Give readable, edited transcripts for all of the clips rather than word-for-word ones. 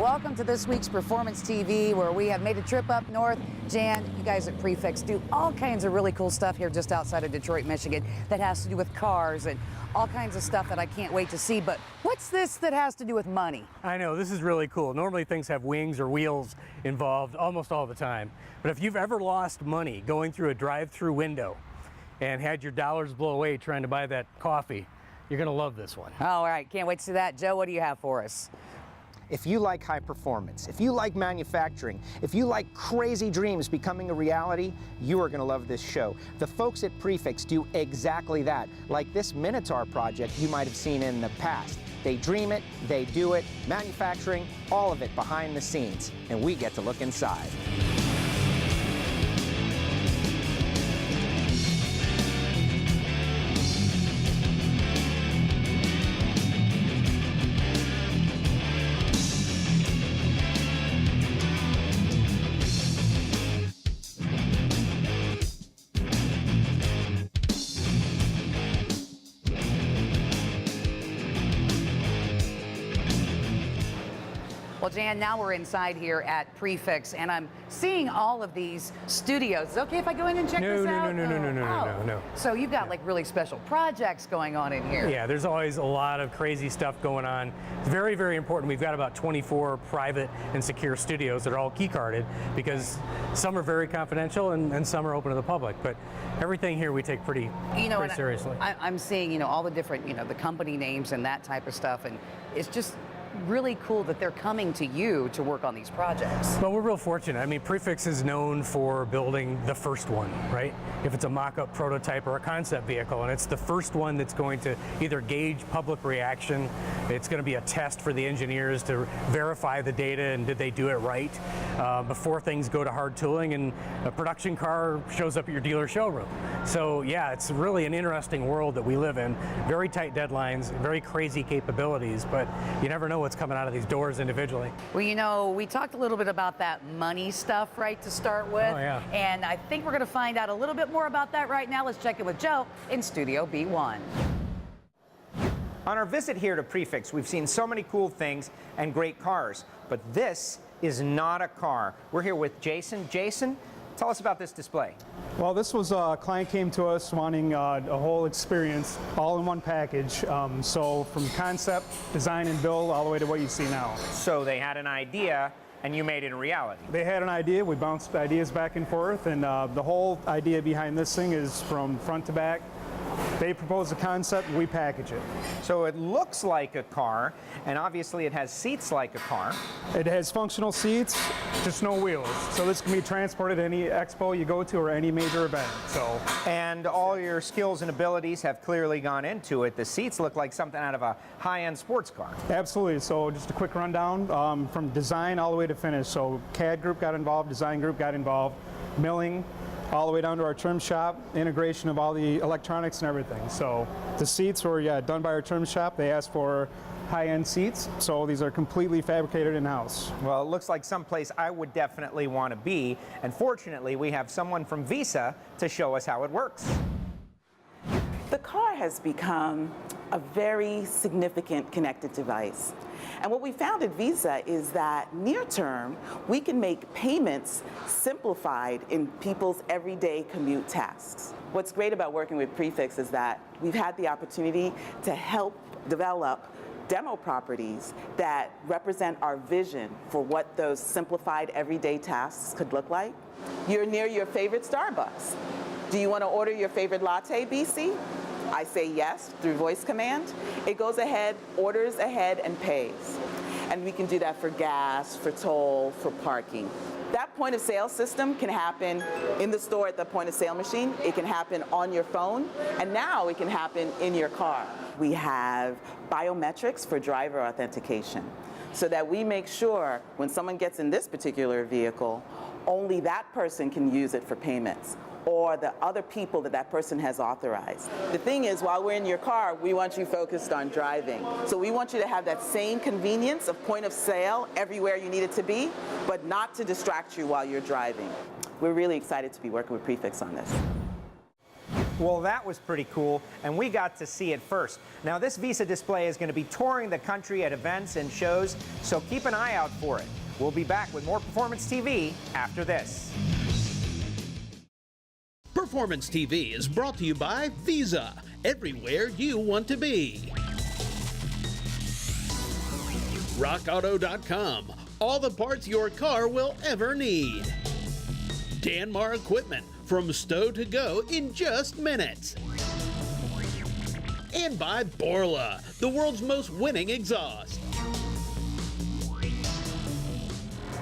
Welcome to this week's Performance TV, where we have made a trip up north. Jan, you guys at Prefix do all kinds of really cool stuff here just outside of Detroit, Michigan that has to do with cars and all kinds of stuff that I can't wait to see. But what's this that has to do with money? I know, this is really cool. Normally things have wings or wheels involved almost all the time. But if you've ever lost money going through a drive-through window and had your dollars blow away trying to buy that coffee, you're going to love this one. All right, can't wait to see that. Joe, what do you have for us? If you like high performance, if you like manufacturing, if you like crazy dreams becoming a reality, you are going to love this show. The folks at Prefix do exactly that, like this Minotaur project you might have seen in the past. They dream it, they do it, manufacturing, all of it behind the scenes, and we get to look inside. Well, Jan, now we're inside here at Prefix, and I'm seeing all of these studios. Is it okay if I go in and check this out? No. So you've got like really special projects going on in here. Yeah, there's always a lot of crazy stuff going on. It's very, very important. We've got about 24 private and secure studios that are all key carded because some are very confidential and some are open to the public. But everything here we take pretty seriously. I'm seeing, all the different, the company names and that type of stuff, and it's just really cool that they're coming to you to work on these projects. Well, we're real fortunate. I mean, Prefix is known for building the first one, right? If it's a mock-up prototype or a concept vehicle, and it's the first one that's going to either gauge public reaction, it's going to be a test for the engineers to verify the data and did they do it right before things go to hard tooling and a production car shows up at your dealer showroom. So yeah, it's really an interesting world that we live in. Very tight deadlines, very crazy capabilities, but you never know what's coming out of these doors individually. Well, we talked a little bit about that money stuff, right, to start with. Oh, yeah. And I think we're going to find out a little bit more about that right now. Let's check in with Joe in Studio B1. On our visit here to Prefix, we've seen so many cool things and great cars, but this is not a car. We're here with Jason. Jason, tell us about this display. Well, this was a client came to us wanting a whole experience, all in one package. So from concept, design, and build, all the way to what you see now. So they had an idea, and you made it a reality. They had an idea, we bounced ideas back and forth, and the whole idea behind this thing is from front to back. They propose a concept, and we package it. So it looks like a car, and obviously it has seats like a car. It has functional seats, just no wheels. So this can be transported to any expo you go to or any major event. And all your skills and abilities have clearly gone into it. The seats look like something out of a high-end sports car. Absolutely. So just a quick rundown from design all the way to finish. So CAD group got involved, design group got involved, milling, all the way down to our trim shop, integration of all the electronics and everything. So the seats were done by our trim shop. They asked for high-end seats, so these are completely fabricated in-house. Well, it looks like someplace I would definitely want to be, and fortunately we have someone from Visa to show us how it works. The car has become a very significant connected device. And what we found at Visa is that near term, we can make payments simplified in people's everyday commute tasks. What's great about working with Prefix is that we've had the opportunity to help develop demo properties that represent our vision for what those simplified everyday tasks could look like. You're near your favorite Starbucks. Do you want to order your favorite latte, BC? I say yes through voice command. It goes ahead, orders ahead, and pays. And we can do that for gas, for toll, for parking. That point of sale system can happen in the store at the point of sale machine. It can happen on your phone, and now it can happen in your car. We have biometrics for driver authentication so that we make sure when someone gets in this particular vehicle, only that person can use it for payments, or the other people that person has authorized. The thing is, while we're in your car, we want you focused on driving. So we want you to have that same convenience of point of sale everywhere you need it to be, but not to distract you while you're driving. We're really excited to be working with Prefix on this. Well, that was pretty cool, and we got to see it first. Now, this Visa display is going to be touring the country at events and shows, so keep an eye out for it. We'll be back with more Performance TV after this. Performance TV is brought to you by Visa, everywhere you want to be. RockAuto.com, all the parts your car will ever need. Danmar Equipment, from stow to go in just minutes. And by Borla, the world's most winning exhaust.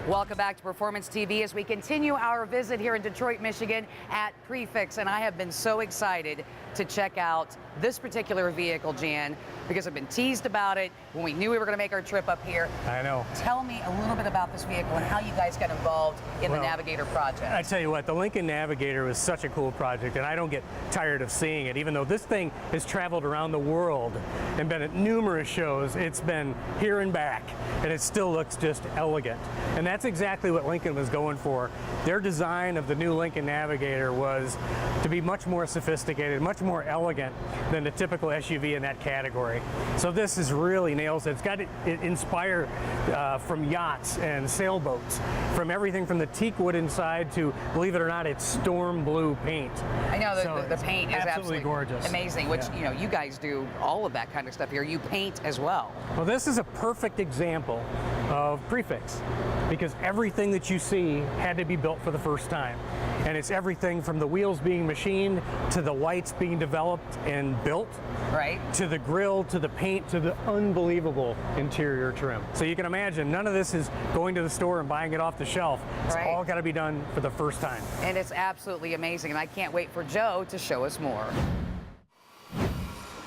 Welcome back to Performance TV as we continue our visit here in Detroit, Michigan at Prefix. And I have been so excited to check out this particular vehicle, Jan, because I've been teased about it when we knew we were going to make our trip up here. I know. Tell me a little bit about this vehicle and how you guys got involved in the Navigator project. I tell you what, the Lincoln Navigator was such a cool project, and I don't get tired of seeing it. Even though this thing has traveled around the world and been at numerous shows, it's been here and back, and it still looks just elegant. And that's exactly what Lincoln was going for. Their design of the new Lincoln Navigator was to be much more sophisticated, much more elegant than the typical SUV in that category. So this is really nails it. It's got it inspired from yachts and sailboats, from everything from the teak wood inside to, believe it or not, it's storm blue paint. I know So the paint is absolutely gorgeous. Amazing, which, Yeah. you know, you guys do all of that kind of stuff here. You paint as well. Well, this is a perfect example of Prefix, because everything that you see had to be built for the first time. And it's everything from the wheels being machined to the lights being developed and built, Right. to the grille, to the paint, to the unbelievable interior trim. So you can imagine none of this is going to the store and buying it off the shelf. It's Right. all got to be done for the first time. And it's absolutely amazing. And I can't wait for Joe to show us more.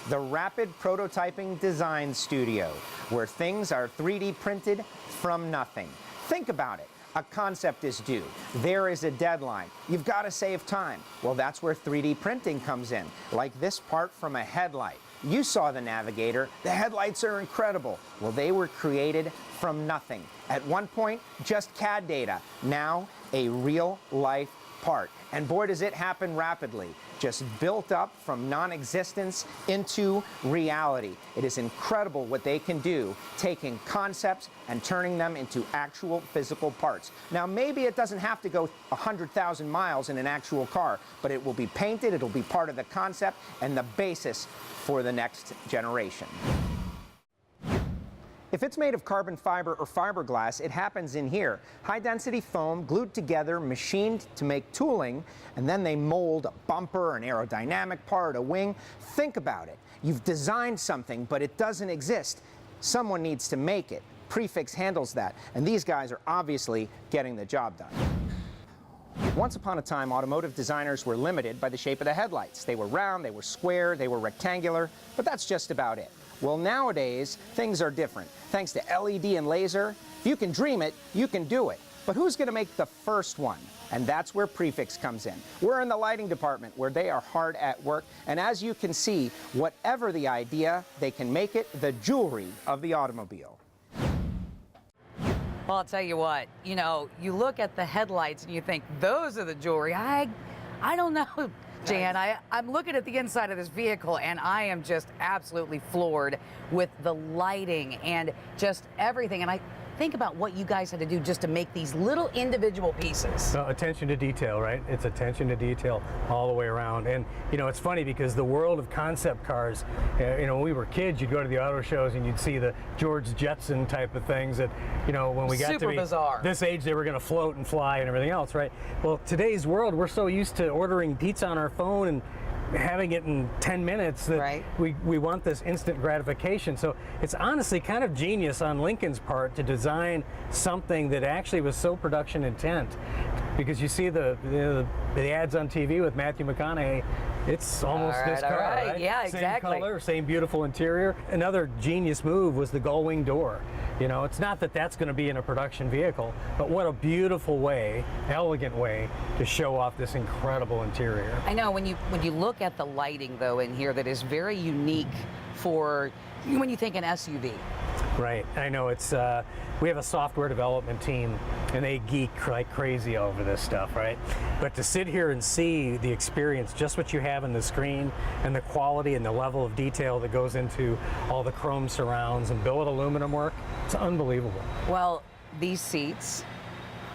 The Rapid Prototyping Design Studio, where things are 3D printed from nothing. Think about it. A concept is due. There is a deadline. You've got to save time. Well, that's where 3D printing comes in, like this part from a headlight. You saw the Navigator. The headlights are incredible. Well, they were created from nothing. At one point, just CAD data. Now, a real-life part. And boy, does it happen rapidly. Just built up from non-existence into reality. It is incredible what they can do, taking concepts and turning them into actual physical parts. Now, maybe it doesn't have to go 100,000 miles in an actual car, but it will be painted, it'll be part of the concept and the basis for the next generation. If it's made of carbon fiber or fiberglass, it happens in here. High-density foam glued together, machined to make tooling, and then they mold a bumper, an aerodynamic part, a wing. Think about it. You've designed something, but it doesn't exist. Someone needs to make it. Prefix handles that, and these guys are obviously getting the job done. Once upon a time, automotive designers were limited by the shape of the headlights. They were round, they were square, they were rectangular, but that's just about it. Well, nowadays, things are different. Thanks to LED and laser, if you can dream it, you can do it. But who's going to make the first one? And that's where Prefix comes in. We're in the lighting department, where they are hard at work. And as you can see, whatever the idea, they can make it the jewelry of the automobile. Well, I'll tell you what, you know, you look at the headlights and you think, those are the jewelry. I don't know, Jan. I'm looking at the inside of this vehicle and I am just absolutely floored with the lighting and just everything. And I think about what you guys had to do just to make these little individual pieces. So attention to detail, right? It's attention to detail all the way around. And, you know, it's funny because the world of concept cars, you know, when we were kids, you'd go to the auto shows and you'd see the George Jetson type of things that, you know, when we got Super to be bizarre. this age, they were going to float and fly and everything else, right? Well, today's world, we're so used to ordering pizza on our phone and having it in 10 minutes that Right. we want this instant gratification. So it's honestly kind of genius on Lincoln's part to design something that actually was so production intent. Because you see the ads on TV with Matthew McConaughey, it's almost this car, right? Yeah, same exactly. color, same beautiful interior. Another genius move was the gull-wing door. You know, it's not that that's going to be in a production vehicle, but what a beautiful way, elegant way to show off this incredible interior. I know when you look at the lighting though in here, that is very unique for when you think an SUV. Right, I know it's, we have a software development team and they geek like crazy over this stuff, right? But to sit here and see the experience, just what you have on the screen and the quality and the level of detail that goes into all the chrome surrounds and billet aluminum work, it's unbelievable. Well, these seats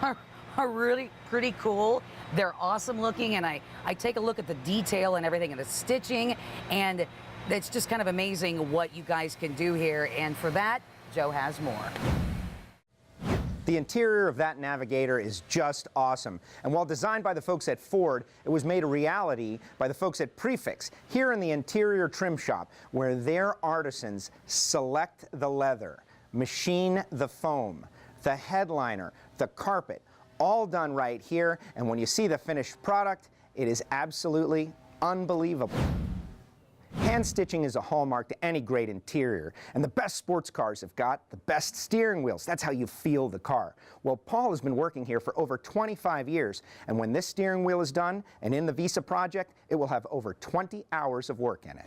are really pretty cool. They're awesome looking, and I take a look at the detail and everything and the stitching, and it's just kind of amazing what you guys can do here. And for that, Joe has more. The interior of that Navigator is just awesome. And while designed by the folks at Ford, it was made a reality by the folks at Prefix here in the interior trim shop, where their artisans select the leather, machine the foam, the headliner, the carpet, all done right here. And when you see the finished product, it is absolutely unbelievable. Hand stitching is a hallmark to any great interior, and the best sports cars have got the best steering wheels. That's how you feel the car. Well, Paul has been working here for over 25 years, and when this steering wheel is done and in the Visa project, it will have over 20 hours of work in it.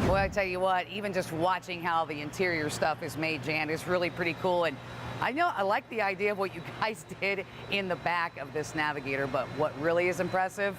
Well, I tell you what, even just watching how the interior stuff is made, Jan, is really pretty cool. And I know I like the idea of what you guys did in the back of this Navigator, but what really is impressive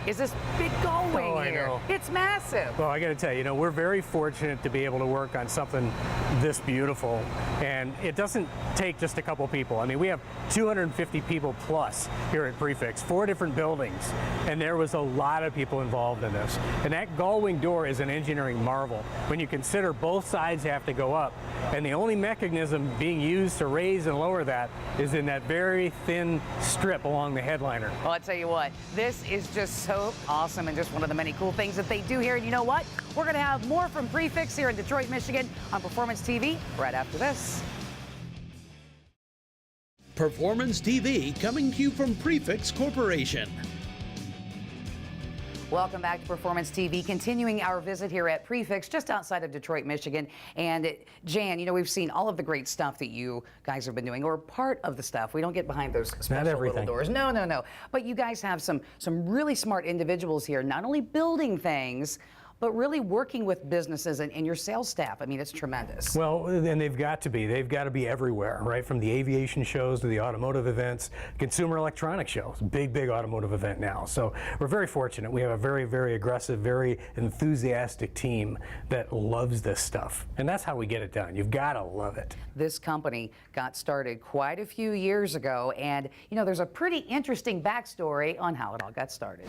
is this big gull wing here. I know. It's massive. Well, I got to tell you, we're very fortunate to be able to work on something this beautiful, and it doesn't take just a couple people. I mean, we have 250 people plus here at Prefix, 4 different buildings, and there was a lot of people involved in this. And that gull wing door is an engineering marvel when you consider both sides have to go up, and the only mechanism being used to raise and lower that is in that very thin strip along the headliner. Well, I tell you what, this is just so awesome and just one of the many cool things that they do here. And you know what? We're going to have more from Prefix here in Detroit, Michigan on Performance TV right after this. Performance TV coming to you from Prefix Corporation. Welcome back to Performance TV, continuing our visit here at Prefix, just outside of Detroit, Michigan. And Jan, you know, we've seen all of the great stuff that you guys have been doing, or part of the stuff. We don't get behind those special little doors. No, no, no. But you guys have some really smart individuals here, not only building things, but really working with businesses and your sales staff. I mean, it's tremendous. Well, and they've got to be. They've got to be everywhere, right? From the aviation shows to the automotive events, consumer electronic shows, big automotive event now. So we're very fortunate. We have a very aggressive, very enthusiastic team that loves this stuff. And that's how we get it done. You've got to love it. This company got started quite a few years ago, and you know, there's a pretty interesting backstory on how it all got started.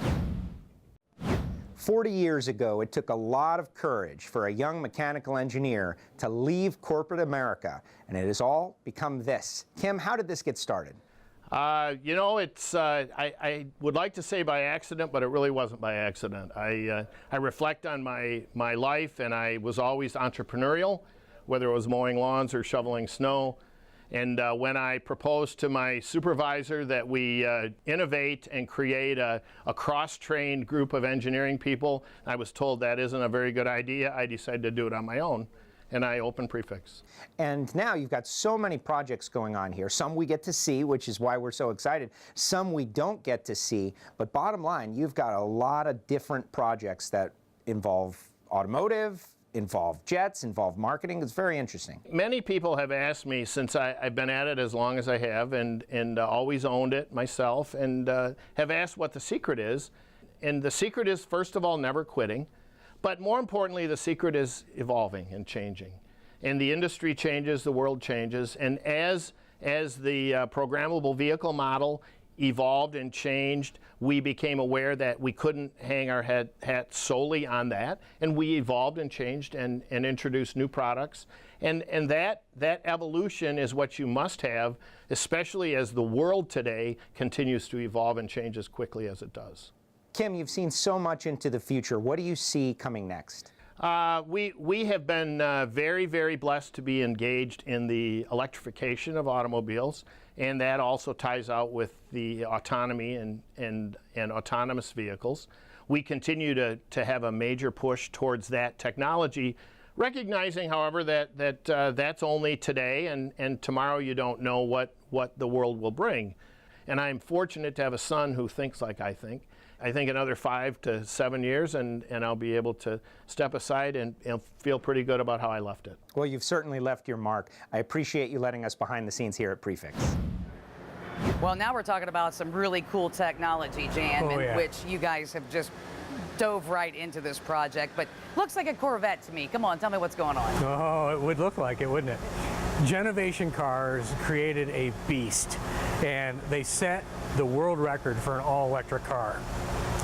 40 years ago, it took a lot of courage for a young mechanical engineer to leave corporate America, and it has all become this. Kim, how did this get started? You know, it's, I would like to say by accident, but it really wasn't by accident. I reflect on my life, and I was always entrepreneurial, whether it was mowing lawns or shoveling snow. And when I proposed to my supervisor that we innovate and create a cross-trained group of engineering people, I was told that isn't a very good idea. I decided to do it on my own, and I opened Prefix. And now you've got so many projects going on here. Some we get to see, which is why we're so excited. Some we don't get to see. But bottom line, you've got a lot of different projects that involve automotive, involve jets, involve marketing. It's very interesting. Many people have asked me, since I've been at it as long as I have and always owned it myself, and have asked what the secret is. And the secret is, first of all, never quitting. But more importantly, the secret is evolving and changing. And the industry changes, the world changes. And as the programmable vehicle model evolved and changed, we became aware that we couldn't hang our hat solely on that, and we evolved and changed and introduced new products. And that evolution is what you must have, especially as the world today continues to evolve and change as quickly as it does. Kim, you've seen so much into the future. What do you see coming next? We have been very blessed to be engaged in the electrification of automobiles, and that also ties out with the autonomy and autonomous vehicles. We continue to have a major push towards that technology, recognizing, however, that that's only today, and tomorrow you don't know what the world will bring. And I'm fortunate to have a son who thinks like I think. I think another 5 to 7 years, and I'll be able to step aside and feel pretty good about how I left it. Well, you've certainly left your mark. I appreciate you letting us behind the scenes here at Prefix. Well, now we're talking about some really cool technology, Jan, in which you guys have just dove right into this project, but looks like a Corvette to me. Come on, tell me what's going on. Oh, it would look like it, wouldn't it? Genovation Cars created a beast, and they set the world record for an all-electric car.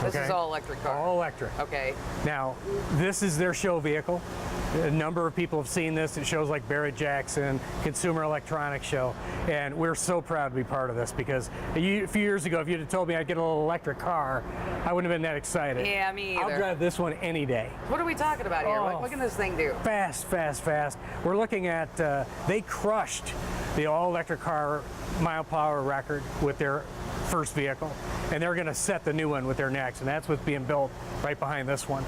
This is all electric car. All electric. Okay. Now, this is their show vehicle. A number of people have seen this at shows like Barrett-Jackson, Consumer Electronics Show, and we're so proud to be part of this because a few years ago, if you'd have told me I'd get a little electric car, I wouldn't have been that excited. Yeah, me either. I'll drive this one any day. What are we talking about here? Oh, What can this thing do? Fast, fast, fast. We're looking at, they crushed the all-electric car mile-per-hour record with their first vehicle, and they're going to set the new one with their next, and that's what's being built right behind this one.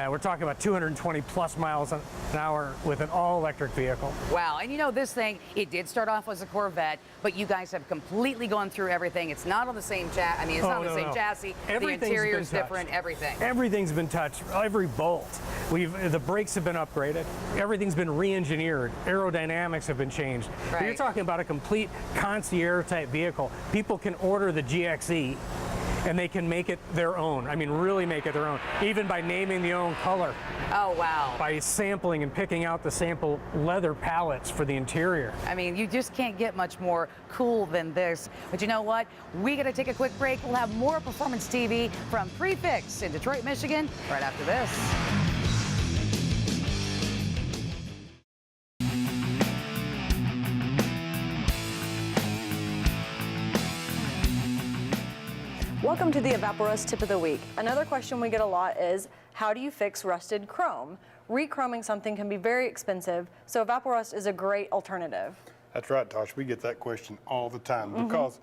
We're talking about 220 plus miles an hour with an all-electric vehicle. Wow, and you know this thing, it did start off as a Corvette, but you guys have completely gone through everything. It's not on the same chassis. I mean, it's not on the same chassis. The interior is different, everything. Everything's been touched, every bolt. The brakes have been upgraded. Everything's been re-engineered. Aerodynamics have been changed. Right. You're talking about a complete concierge type vehicle. People can order the GXE and they can make it their own. I mean, really make it their own, even by naming the own color. Oh, wow. By sampling and picking out the sample leather palettes for the interior. I mean, you just can't get much more cool than this. But you know what? We got to take a quick break. We'll have more Performance TV from Prefix in Detroit, Michigan, right after this. Welcome to the Evaporust Tip of the Week. Another question we get a lot is, how do you fix rusted chrome? Rechroming something can be very expensive, so Evaporust is a great alternative. That's right, Tosh. We get that question all the time because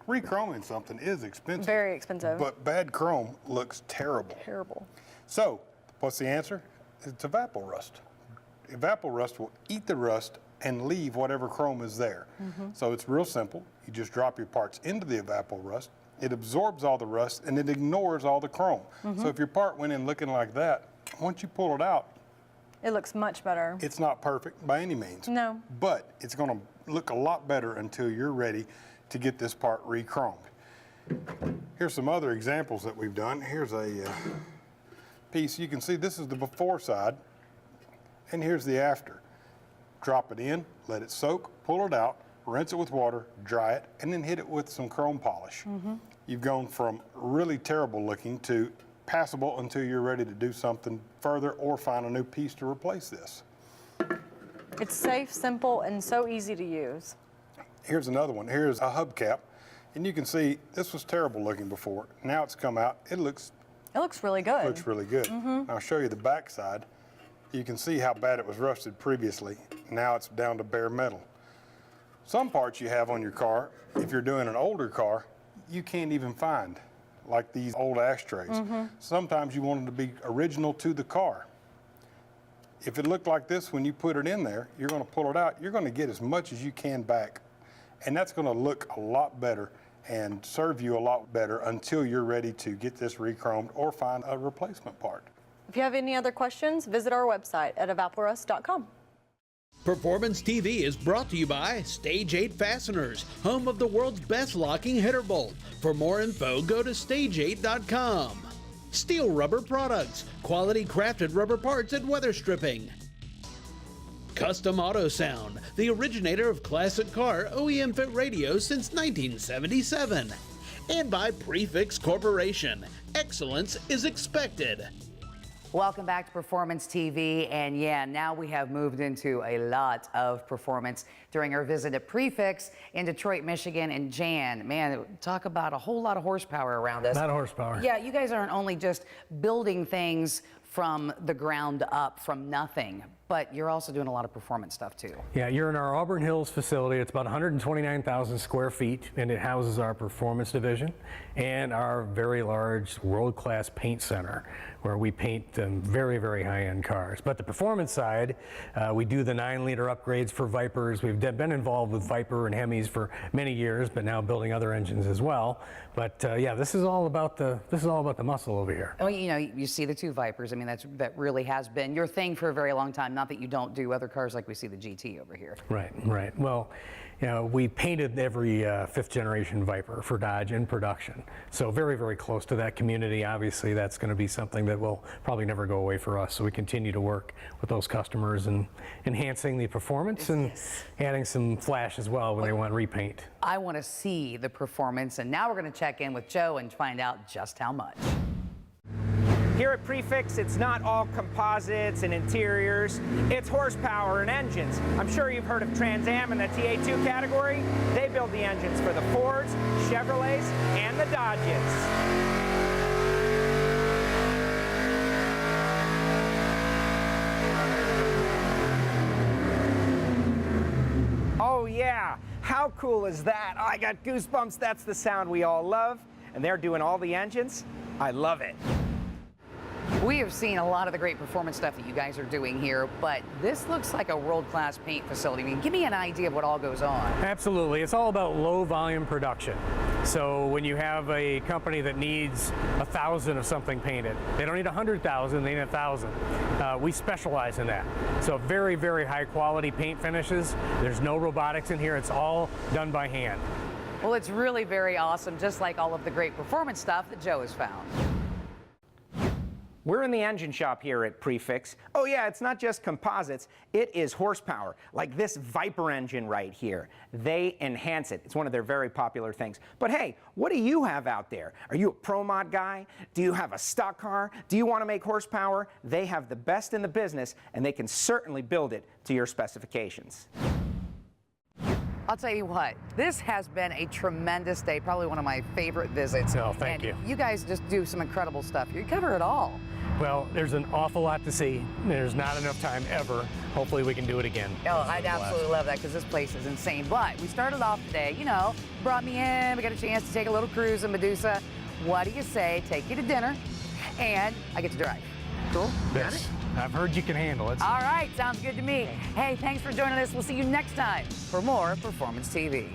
rechroming something is expensive. Very expensive. But bad chrome looks terrible. Terrible. So, what's the answer? It's Evaporust. Evaporust will eat the rust and leave whatever chrome is there. So it's real simple. You just drop your parts into the Evaporust. It absorbs all the rust and it ignores all the chrome. So if your part went in looking like that, once you pull it out, It looks much better. it's not perfect by any means. No. But it's going to look a lot better until you're ready to get this part re-chromed. Here's some other examples that we've done. Here's a piece. You can see this is the before side, and here's the after. Drop it in, let it soak, pull it out, rinse it with water, dry it, and then hit it with some chrome polish. You've gone from really terrible looking to passable until you're ready to do something further or find a new piece to replace this. It's safe, simple, and so easy to use. Here's another one. Here's a hubcap, and you can see this was terrible looking before. Now it's come out. It looks really good. looks really good. I'll show you the back side. You can see how bad it was rusted previously. Now it's down to bare metal. Some parts you have on your car, if you're doing an older car, you can't even find, like these old ashtrays. Sometimes you want them to be original to the car. If it looked like this when you put it in there, you're going to pull it out, you're going to get as much as you can back. And that's going to look a lot better and serve you a lot better until you're ready to get this re-chromed or find a replacement part. If you have any other questions, visit our website at evaporust.com. Performance TV is brought to you by Stage 8 Fasteners, home of the world's best locking header bolt. For more info, go to stage8.com. Steel Rubber Products, quality crafted rubber parts and weather stripping. Custom Auto Sound, the originator of classic car OEM fit radio since 1977. And by Prefix Corporation, excellence is expected. Welcome back to Performance TV, and yeah, now we have moved into a lot of performance during our visit at Prefix in Detroit, Michigan. And Jan, man, talk about a whole lot of horsepower around us. A lot of horsepower. Yeah, you guys aren't only just building things from the ground up, from nothing, but you're also doing a lot of performance stuff too. Yeah, you're in our Auburn Hills facility. It's about 129,000 square feet, and it houses our performance division and our very large world-class paint center, where we paint very, very high-end cars. But the performance side, we do the 9-liter upgrades for Vipers. We've been involved with Viper and Hemis for many years, but now building other engines as well. But yeah, this is all about the muscle over here. Oh, you know, you see the 2 Vipers. I mean, that really has been your thing for a very long time. Not that you don't do other cars like we see the GT over here. Right, right. Well, you know, we painted every 5th generation Viper for Dodge in production. So very, very close to that community. Obviously, that's going to be something that will probably never go away for us. So we continue to work with those customers and enhancing the performance and adding some flash as well when they want repaint. I want to see the performance, and now we're going to check in with Joe and find out just how much. Here at Prefix, it's not all composites and interiors, it's horsepower and engines. I'm sure you've heard of Trans Am in the TA2 category. They build the engines for the Fords, Chevrolets, and the Dodges. Oh yeah, how cool is that? Oh, I got goosebumps. That's the sound we all love. And they're doing all the engines. I love it. We have seen a lot of the great performance stuff that you guys are doing here, but this looks like a world-class paint facility. I mean, give me an idea of what all goes on. Absolutely. It's all about low volume production. So when you have a company that needs 1,000 of something painted, they don't need 100,000, they need 1,000. We specialize in that. So very, very high quality paint finishes. There's no robotics in here. It's all done by hand. Well, it's really very awesome, just like all of the great performance stuff that Joe has found. We're in the engine shop here at Prefix. Oh yeah, it's not just composites, it is horsepower, like this Viper engine right here. They enhance it. It's one of their very popular things. But hey, what do you have out there? Are you a pro mod guy? Do you have a stock car? Do you want to make horsepower? They have the best in the business, and they can certainly build it to your specifications. I'll tell you what, this has been a tremendous day, probably one of my favorite visits. Oh, thank you. You guys just do some incredible stuff here. You cover it all. Well, there's an awful lot to see. There's not enough time ever. Hopefully we can do it again. Oh, I'd absolutely love that, because this place is insane. But we started off today, you know, brought me in, we got a chance to take a little cruise in Medusa. What do you say, take you to dinner, and I get to drive. Cool? Got it? I've heard you can handle it. All right, sounds good to me. Hey, thanks for joining us. We'll see you next time for more Performance TV.